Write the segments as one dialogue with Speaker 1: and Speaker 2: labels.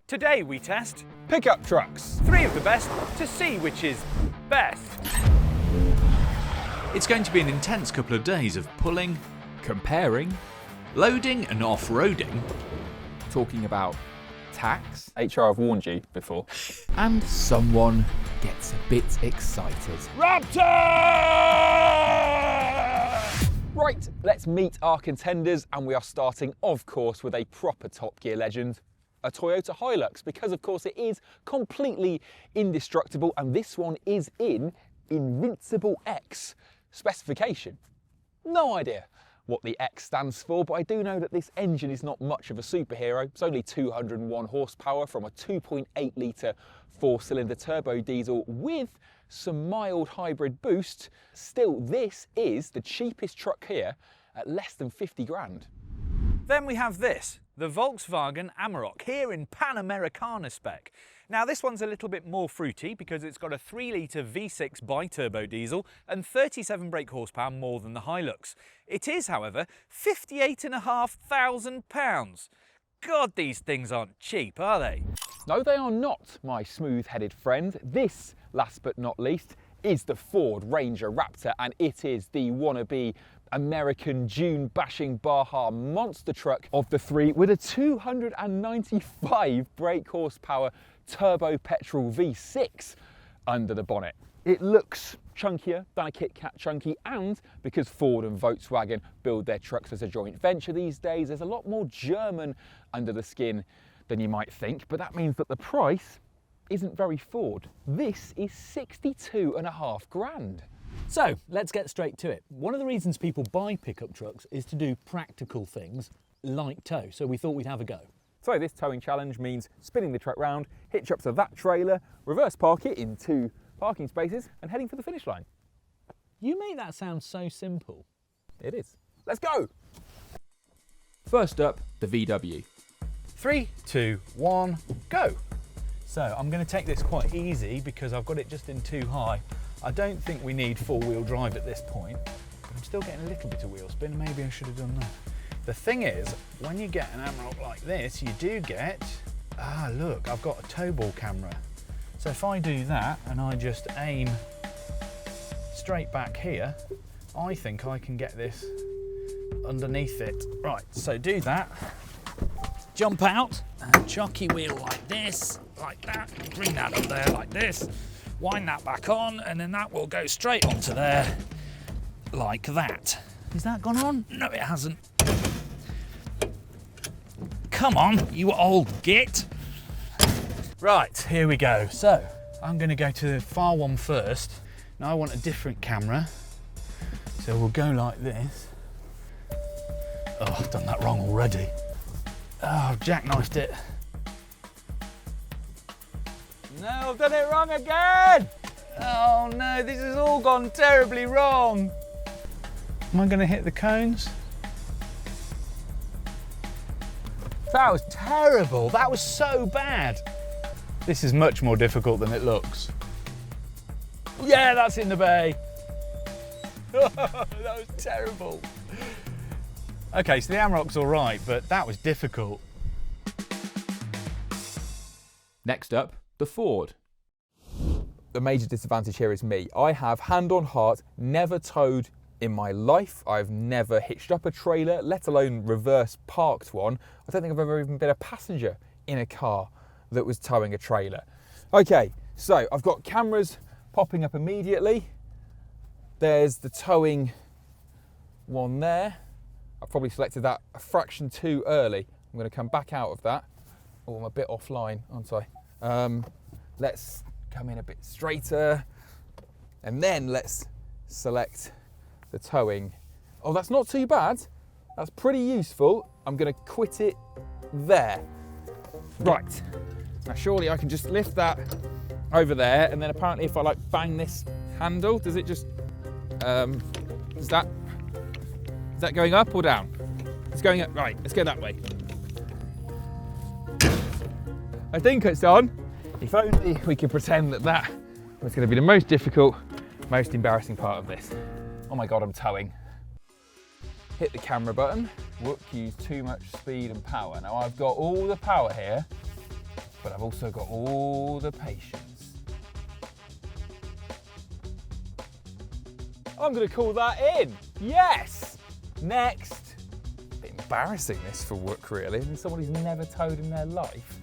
Speaker 1: Today we test
Speaker 2: Pickup trucks.
Speaker 1: 3 of the best to see which is best.
Speaker 3: It's going to be an intense couple of days of pulling, comparing, loading and off-roading,
Speaker 4: talking about tax,
Speaker 2: HR have warned you before.
Speaker 4: and someone gets a bit excited.
Speaker 2: Raptor! Right, let's meet our contenders, and we are starting, of course, with a proper Top Gear legend, a Toyota Hilux, because of course it is completely indestructible, and this one is in Invincible X specification. No idea what the X stands for, but I do know that this engine is not much of a superhero. It's only 201 horsepower from a 2.8 litre 4-cylinder turbo diesel with some mild hybrid boost. Still, this is the cheapest truck here at less than 50 grand.
Speaker 1: Then we have this, the Volkswagen Amarok, here in Pan Americana spec. Now this one's a little bit more fruity because it's got a 3 litre V6 bi-turbo diesel and 37 brake horsepower more than the Hilux. It is, however, £58,500. God, these things aren't cheap, are they?
Speaker 2: No, they are not, my smooth-headed friend. This, last but not least, is the Ford Ranger Raptor, and it is the wannabe American dune-bashing Baja monster truck of the 3 with a 295 brake horsepower turbo petrol V6 under the bonnet. It looks chunkier than a Kit Kat chunky, and because Ford and Volkswagen build their trucks as a joint venture these days, there's a lot more German under the skin than you might think, but that means that the price isn't very Ford. This is 62.5 grand.
Speaker 5: So let's get straight to it. One of the reasons people buy pickup trucks is to do practical things like tow, so we thought we'd have a go.
Speaker 2: So this towing challenge means spinning the truck round, hitch up to that trailer, reverse park it in 2 parking spaces and heading for the finish line.
Speaker 5: You make that sound so simple.
Speaker 2: It is. Let's go!
Speaker 4: First up, the VW.
Speaker 1: 3, 2, 1, go! So I'm going to take this quite easy because I've got it just in too high. I don't think we need 4-wheel drive at this point, but I'm still getting a little bit of wheel spin. Maybe I should have done that. The thing is, when you get an Amarok like this, you do get, look, I've got a tow ball camera. So if I do that and I just aim straight back here, I think I can get this underneath it. Right, so do that. Jump out and jockey wheel like this, like that. Bring that up there like this. Wind that back on, and then that will go straight onto there, like that. Is that gone on? No, it hasn't. Come on, you old git. Right, here we go. So, I'm gonna go to the far one first. Now I want a different camera. So we'll go like this. Oh, I've done that wrong already. Oh, I've jackknifed it. No, I've done it wrong again! Oh no, this has all gone terribly wrong. Am I gonna hit the cones? That was terrible. That was so bad. This is much more difficult than it looks. Yeah, that's in the bay. That was terrible. Okay, so the Amarok's all right, but that was difficult.
Speaker 4: Next up, the Ford.
Speaker 2: The major disadvantage here is me. I have, hand on heart, never towed in my life. I've never hitched up a trailer, let alone reverse parked one. I don't think I've ever even been a passenger in a car that was towing a trailer. Okay, so I've got cameras popping up immediately. There's the towing one there. I probably selected that a fraction too early. I'm going to come back out of that. Oh, I'm a bit offline, aren't I? Let's come in a bit straighter, and then let's select the towing. Oh, that's not too bad. That's pretty useful. I'm going to quit it there. Right. Now surely I can just lift that over there, and then apparently if I like bang this handle, does it just, is that going up or down? It's going up, right, let's go that way. I think it's on. If only we could pretend that that was going to be the most difficult, most embarrassing part of this. Oh my God, I'm towing. Hit the camera button. Whoop, use too much speed and power. Now I've got all the power here, but I've also got all the patience. I'm going to call that in. Yes! Next. A bit embarrassing this for Wook, really. I mean, someone who's never towed in their life,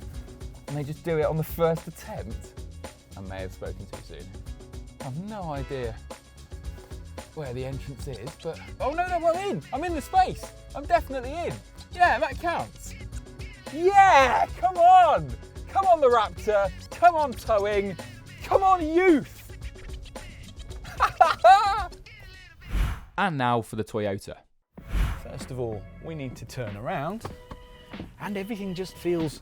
Speaker 2: and they just do it on the first attempt. I may have spoken too soon. I've no idea where the entrance is, but... Oh, no, I'm in. I'm in the space. I'm definitely in. Yeah, that counts. Yeah, come on. Come on, the Raptor. Come on, towing. Come on, youth.
Speaker 4: And now for the Toyota.
Speaker 1: First of all, we need to turn around and everything just feels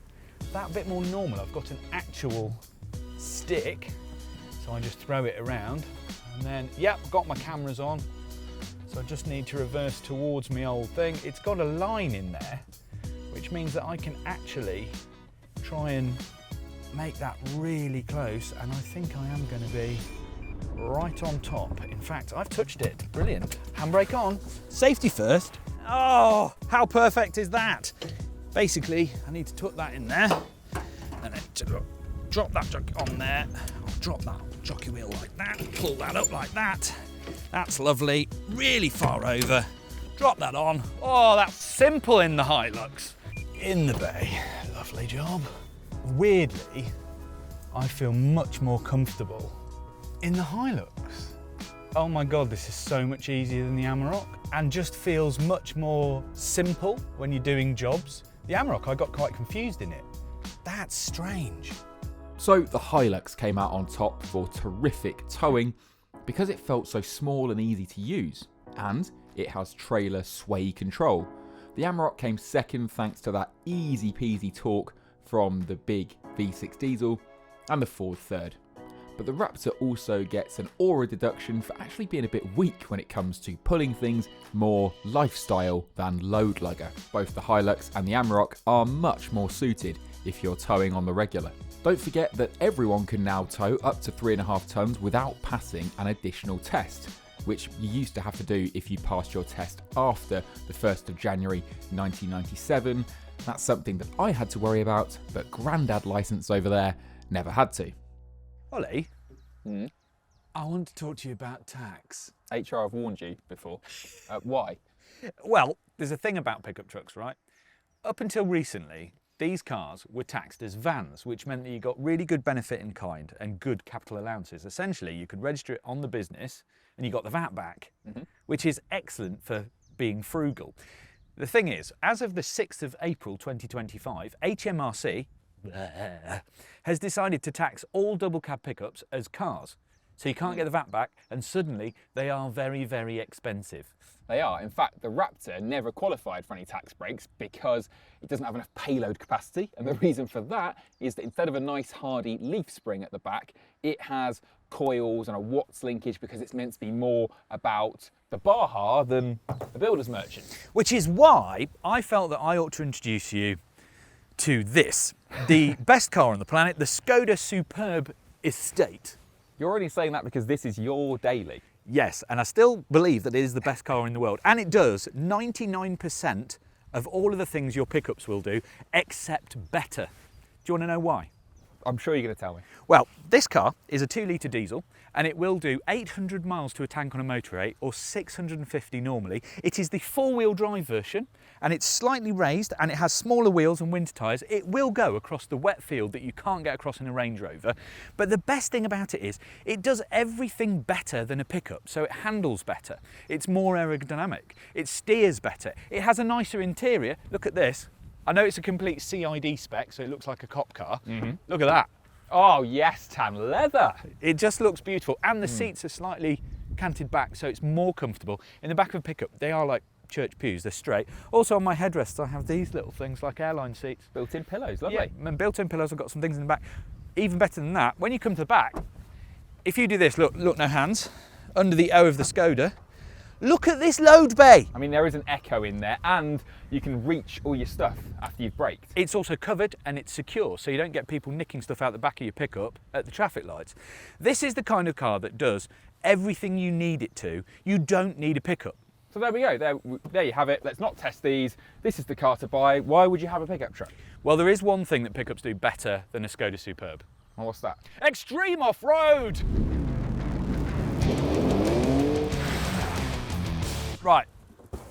Speaker 1: that bit more normal. I've got an actual stick, so I just throw it around and then, yep, got my cameras on. So I just need to reverse towards my old thing. It's got a line in there, which means that I can actually try and make that really close, and I think I am going to be right on top. In fact, I've touched it. Brilliant. Handbrake on. Safety first. Oh, how perfect is that? Basically, I need to tuck that in there and then drop that jockey on there. I'll drop that jockey wheel like that, pull that up like that. That's lovely. Really far over. Drop that on. Oh, that's simple in the Hilux. In the bay. Lovely job. Weirdly, I feel much more comfortable in the Hilux. Oh my God, this is so much easier than the Amarok and just feels much more simple when you're doing jobs. The Amarok, I got quite confused in it. That's strange.
Speaker 4: So the Hilux came out on top for terrific towing because it felt so small and easy to use, and it has trailer sway control. The Amarok came second thanks to that easy peasy torque from the big V6 diesel, and the Ford third. But the Raptor also gets an aura deduction for actually being a bit weak when it comes to pulling things more lifestyle than load lugger. Both the Hilux and the Amarok are much more suited if you're towing on the regular. Don't forget that everyone can now tow up to 3.5 tons without passing an additional test, which you used to have to do if you passed your test after the 1st of January 1997. That's something that I had to worry about, but Grandad licence over there never had to.
Speaker 1: Ollie, I want to talk to you about tax.
Speaker 2: HR, I've warned you before. Why?
Speaker 1: Well, there's a thing about pickup trucks, right? Up until recently, these cars were taxed as vans, which meant that you got really good benefit in kind and good capital allowances. Essentially, you could register it on the business and you got the VAT back, which is excellent for being frugal. The thing is, as of the 6th of April 2025, HMRC has decided to tax all double cab pickups as cars. So you can't get the VAT back, and suddenly they are very, very expensive.
Speaker 2: They are. In fact, the Raptor never qualified for any tax breaks because it doesn't have enough payload capacity. And the reason for that is that instead of a nice hardy leaf spring at the back, it has coils and a Watts linkage because it's meant to be more about the Baja than the builder's merchant.
Speaker 1: Which is why I felt that I ought to introduce you to this, the best car on the planet, the Skoda Superb Estate.
Speaker 2: You're already saying that because this is your daily.
Speaker 1: Yes, and I still believe that it is the best car in the world. And it does 99% of all of the things your pickups will do, except better. Do you want to know why?
Speaker 2: I'm sure you're going to tell me.
Speaker 1: Well, this car is a 2-litre diesel and it will do 800 miles to a tank on a motorway or 650 normally. It is the 4-wheel drive version and it's slightly raised and it has smaller wheels and winter tyres. It will go across the wet field that you can't get across in a Range Rover. But the best thing about it is it does everything better than a pickup. So it handles better, it's more aerodynamic, it steers better, it has a nicer interior. Look at this. I know it's a complete CID spec, so it looks like a cop car. Look at that.
Speaker 2: Oh yes, tan leather.
Speaker 1: It just looks beautiful. And the seats are slightly canted back, so it's more comfortable. In the back of a pickup, they are like church pews, they're straight. Also on my headrests, I have these little things like airline seats.
Speaker 2: Built-in pillows, lovely.
Speaker 1: Yeah, and built-in pillows, I've got some things in the back. Even better than that, when you come to the back, if you do this, look, no hands, under the O of the Skoda, look at this load bay.
Speaker 2: I mean, there is an Echo in there and you can reach all your stuff after you've braked.
Speaker 1: It's also covered and it's secure, so you don't get people nicking stuff out the back of your pickup at the traffic lights. This is the kind of car that does everything you need it to. You don't need a pickup.
Speaker 2: So there we go, there you have it. Let's not test these. This is the car to buy. Why would you have a pickup truck?
Speaker 1: Well, there is one thing that pickups do better than a Skoda Superb.
Speaker 2: Well, what's that?
Speaker 1: Extreme off-road! Right,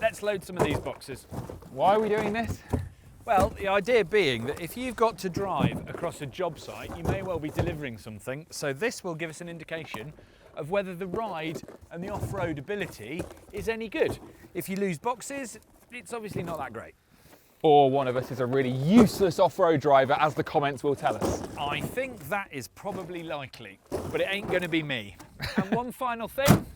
Speaker 1: let's load some of these boxes.
Speaker 2: Why are we doing this?
Speaker 1: Well, the idea being that if you've got to drive across a job site, you may well be delivering something, so this will give us an indication of whether the ride and the off-road ability is any good. If you lose boxes, it's obviously not that great.
Speaker 2: Or one of us is a really useless off-road driver, as the comments will tell us.
Speaker 1: I think that is probably likely, but it ain't going to be me. And one final thing,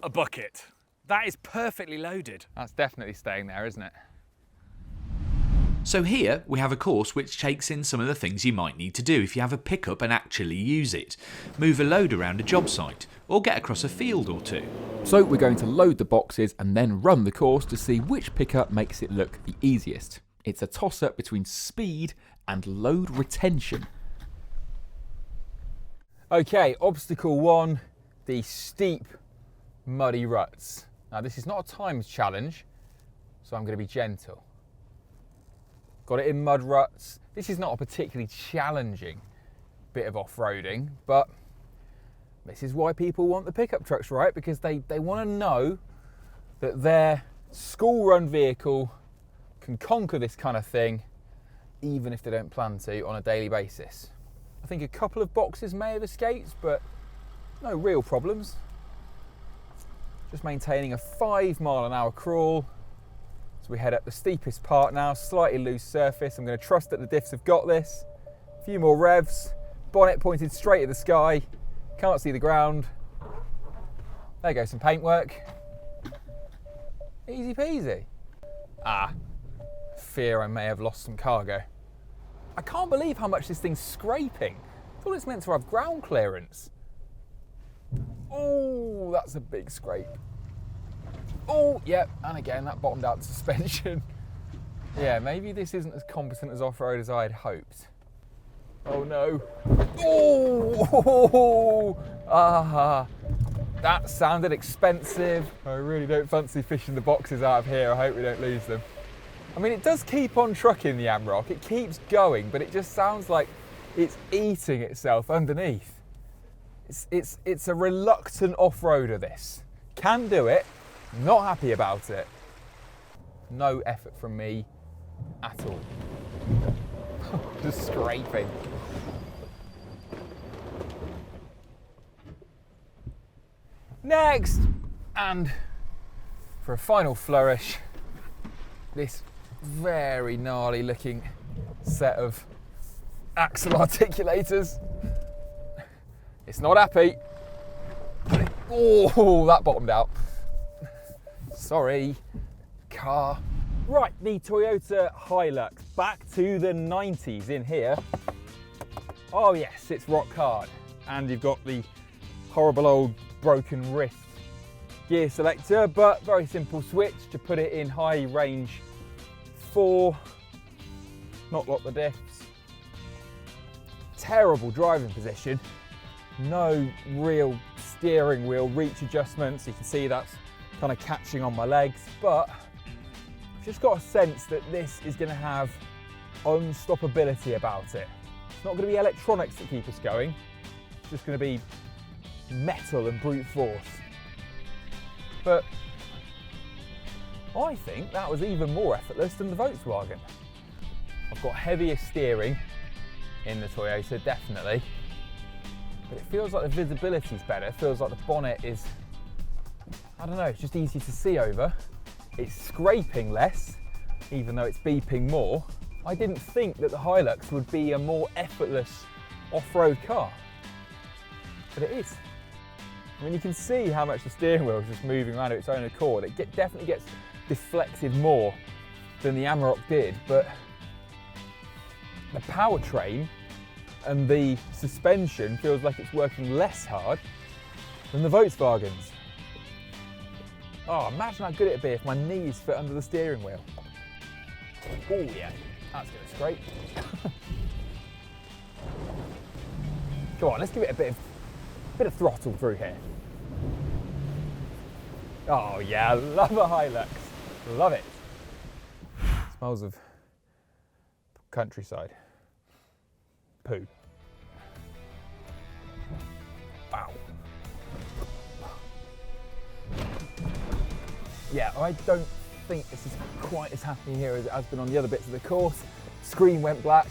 Speaker 1: a bucket. That is perfectly loaded.
Speaker 2: That's definitely staying there, isn't it?
Speaker 3: So here we have a course which takes in some of the things you might need to do if you have a pickup and actually use it. Move a load around a job site, or get across a field or two.
Speaker 4: So we're going to load the boxes and then run the course to see which pickup makes it look the easiest. It's a toss-up between speed and load retention.
Speaker 2: Okay, obstacle 1, the steep, muddy ruts. Now this is not a timed challenge, so I'm going to be gentle. Got it in mud ruts. This is not a particularly challenging bit of off-roading, but this is why people want the pickup trucks, right? Because they want to know that their school-run vehicle can conquer this kind of thing, even if they don't plan to on a daily basis. I think a couple of boxes may have escaped, but no real problems. Just maintaining a 5-mile-an-hour crawl. So we head up the steepest part now, slightly loose surface. I'm going to trust that the diffs have got this. A few more revs, bonnet pointed straight at the sky, can't see the ground. There goes some paintwork. Easy peasy. Fear I may have lost some cargo. I can't believe how much this thing's scraping. I thought it's meant to have ground clearance. Oh, that's a big scrape. Oh, yep, and again, that bottomed out the suspension. Yeah, maybe this isn't as competent as off-road as I had hoped. Oh no. Oh! That sounded expensive. I really don't fancy fishing the boxes out of here. I hope we don't lose them. I mean, it does keep on trucking, the Amarok. It keeps going, but it just sounds like it's eating itself underneath. It's a reluctant off-roader, this. Can do it. Not happy about it. No effort from me at all. Just scraping. Next! And for a final flourish, this very gnarly looking set of axle articulators. It's not happy. Oh, that bottomed out. Sorry, car. Right, the Toyota Hilux, back to the 90s in here. Oh yes, it's rock hard. And you've got the horrible old broken wrist gear selector, but very simple switch to put it in high range 4, not lock the diffs. Terrible driving position, no real steering wheel reach adjustments. You can see that's kind of catching on my legs, but I've just got a sense that this is going to have unstoppability about it. It's not going to be electronics that keep us going, it's just going to be metal and brute force. But I think that was even more effortless than the Volkswagen. I've got heavier steering in the Toyota, definitely, but it feels like the visibility's better. It feels like the bonnet is, I don't know, it's just easy to see over. It's scraping less, even though it's beeping more. I didn't think that the Hilux would be a more effortless off-road car, but it is. I mean, you can see how much the steering wheel is just moving around of its own accord. It definitely gets deflected more than the Amarok did, but the powertrain and the suspension feels like it's working less hard than the Volkswagens. Oh, imagine how good it'd be if my knees fit under the steering wheel. Oh yeah, that's gonna scrape. Come on, let's give it a bit of throttle through here. Oh yeah, I love a Hilux. Love it. Smells of countryside. Poo. Wow. Yeah, I don't think this is quite as happy here as it has been on the other bits of the course. Screen went black.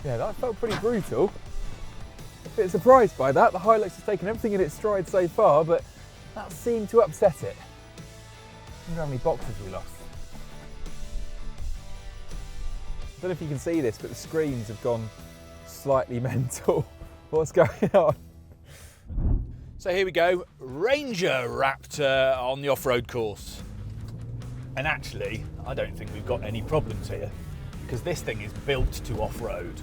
Speaker 2: Yeah, that felt pretty brutal. A bit surprised by that. The Hilux has taken everything in its stride so far, but that seemed to upset it. I wonder how many boxes we lost. I don't know if you can see this, but the screens have gone slightly mental. What's going on?
Speaker 1: So here we go, Ranger Raptor on the off-road course. And actually, I don't think we've got any problems here because this thing is built to off-road.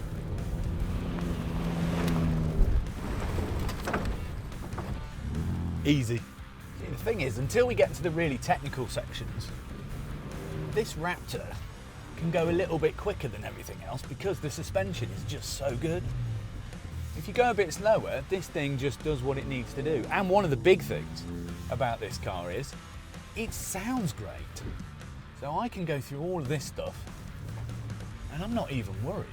Speaker 1: Easy. See, the thing is, until we get to the really technical sections, this Raptor can go a little bit quicker than everything else because the suspension is just so good. If you go a bit slower, this thing just does what it needs to do. And one of the big things about this car is it sounds great. So I can go through all of this stuff and I'm not even worried.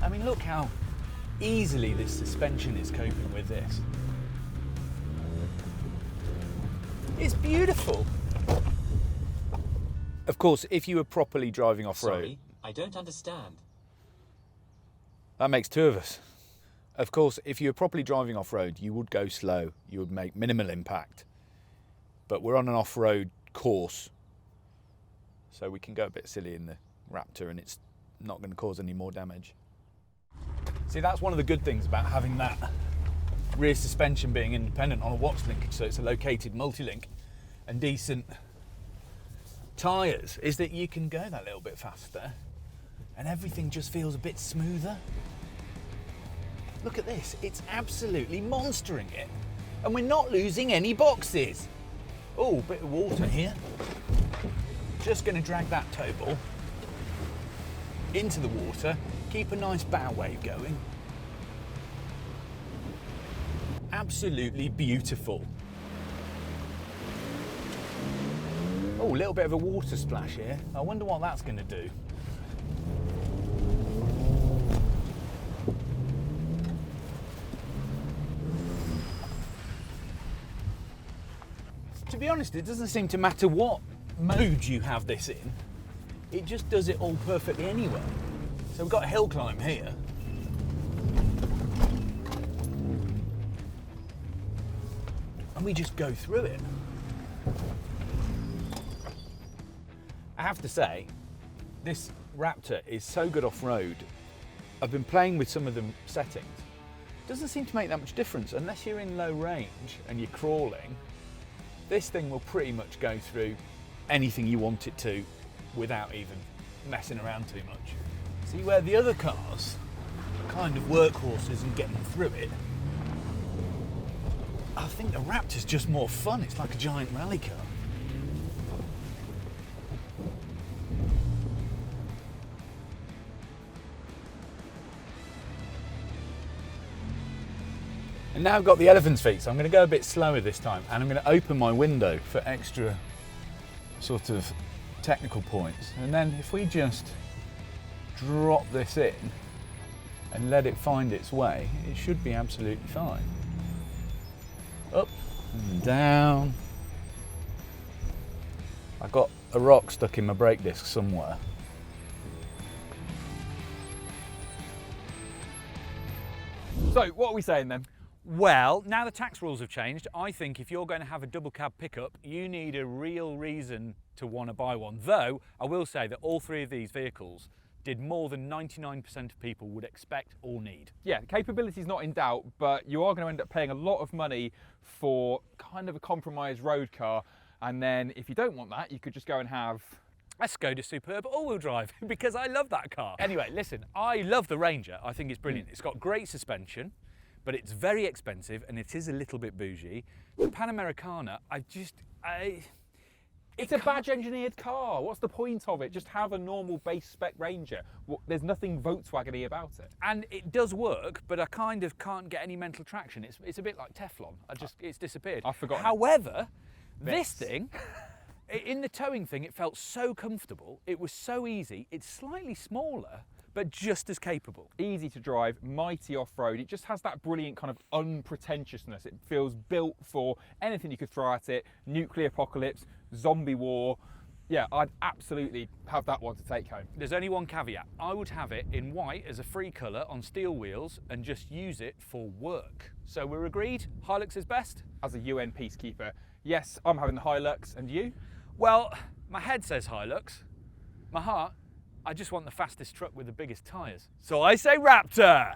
Speaker 1: I mean, look how easily this suspension is coping with this. It's beautiful. Of course, if you were properly driving off-road...
Speaker 6: Sorry, I don't understand.
Speaker 1: That makes two of us. Of course, if you were properly driving off-road, you would go slow. You would make minimal impact. But we're on an off-road course, so we can go a bit silly in the Raptor and it's not going to cause any more damage. See, that's one of the good things about having that rear suspension being independent on a Watts linkage, so it's a located multi-link and decent tyres, is that you can go that little bit faster and everything just feels a bit smoother. Look at this, it's absolutely monstering it. And we're not losing any boxes. Oh, bit of water here. Just gonna drag that tow ball into the water, keep a nice bow wave going. Absolutely beautiful. Oh, a little bit of a water splash here. I wonder what that's gonna do. To be honest, it doesn't seem to matter what mode you have this in. It just does it all perfectly anyway. So we've got a hill climb here. And we just go through it. I have to say, this Raptor is so good off-road. I've been playing with some of the settings. It doesn't seem to make that much difference unless you're in low range and you're crawling. This thing will pretty much go through anything you want it to without even messing around too much. See, where the other cars are kind of workhorses and getting through it, I think the Raptor's just more fun. It's like a giant rally car. And now I've got the elephant's feet, so I'm going to go a bit slower this time, and I'm going to open my window for extra sort of technical points. And then if we just drop this in and let it find its way, it should be absolutely fine. Up and down. I got a rock stuck in my brake disc somewhere.
Speaker 2: So, what are we saying then?
Speaker 1: Well, now the tax rules have changed, I think if you're going to have a double cab pickup, you need a real reason to want to buy one. Though, I will say that all three of these vehicles did more than 99% of people would expect or need.
Speaker 2: Yeah, the capability is not in doubt, but you are going to end up paying a lot of money for kind of a compromised road car. And then if you don't want that, you could just go and have
Speaker 1: a Skoda Superb all-wheel drive because I love that car. Anyway, listen, I love the Ranger. I think it's brilliant. It's got great suspension, but it's very expensive and it is a little bit bougie. The Panamericana,
Speaker 2: It's a badge engineered car. What's the point of it? Just have a normal base spec Ranger. There's nothing Volkswagen-y about it.
Speaker 1: And it does work, but I kind of can't get any mental traction. It's a bit like Teflon. It's disappeared.
Speaker 2: I've forgotten.
Speaker 1: However, this thing, in the towing thing, it felt so comfortable. It was so easy. It's slightly smaller, but just as capable.
Speaker 2: Easy to drive, mighty off-road. It just has that brilliant kind of unpretentiousness. It feels built for anything you could throw at it. Nuclear apocalypse, zombie war. Yeah, I'd absolutely have that one to take home.
Speaker 1: There's only one caveat. I would have it in white as a free colour on steel wheels and just use it for work. So we're agreed, Hilux is best?
Speaker 2: As a UN peacekeeper, yes, I'm having the Hilux, and you?
Speaker 1: Well, my head says Hilux. My heart, I just want the fastest truck with the biggest tyres. So I say Raptor!